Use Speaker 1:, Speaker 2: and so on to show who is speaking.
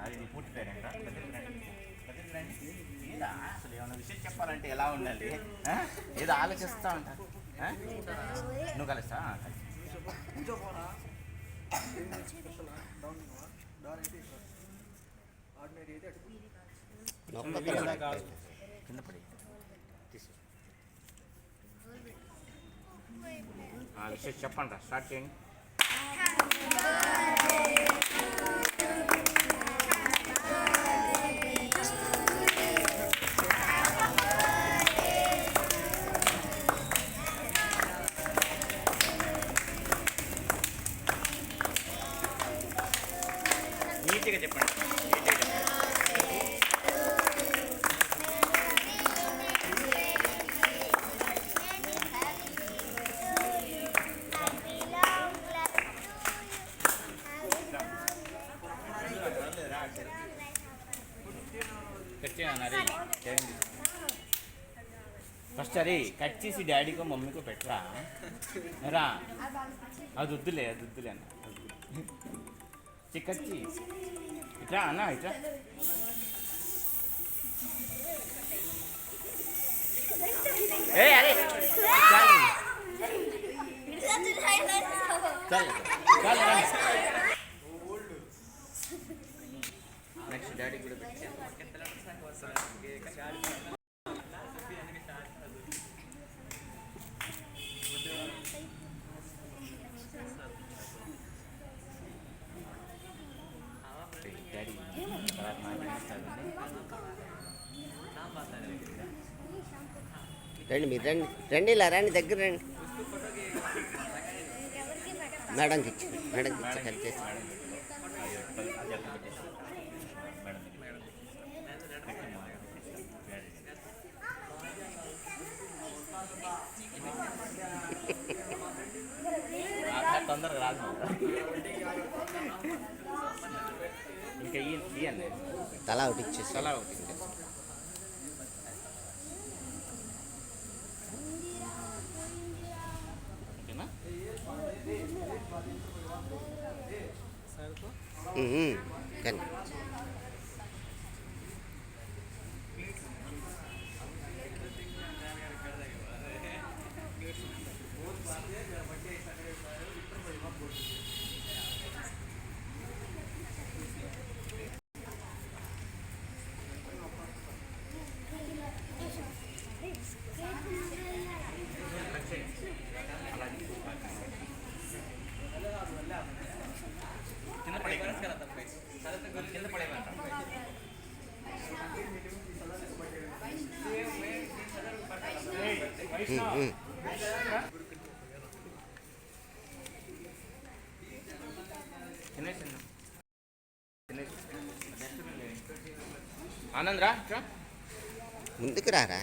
Speaker 1: అది నీ పూర్తి పేరేంట ఏదా అసలు ఏమైనా విషయం చెప్పాలంటే ఎలా ఉండాలి? ఏదో ఆలోచిస్తూ ఉంటాను. నువ్వు కలుస్తా కింద పడి తీసు విషయం చెప్పండి రా, స్టార్ట్ చేయండి. నీట్గా చెప్పండి. ఫస్ట్ అరే కట్ చేసి డాడీకో మమ్మీకో పెట్టరా రా. అది వద్దులే అన్న చిక్కచ్చి ఇట్లా అన్న ఇట్లా. ఏ అరే నెక్స్ట్ డాడీ కూడా పెట్టి
Speaker 2: రండి, మీరు రండి రండి, ఇలా రండి, దగ్గర రండి. మేడంకి ఇచ్చి హెల్ప్ చేసి
Speaker 1: తొందరగా రాదు ఇంకా ఇవ్వండి.
Speaker 2: తలా ఒకటి ఇచ్చేసి
Speaker 1: తలా ఒకటి ఓకేనా?
Speaker 2: కానీ
Speaker 1: కింద పడేమంట. ఆనంద్ రా
Speaker 2: ముందుకు రారా.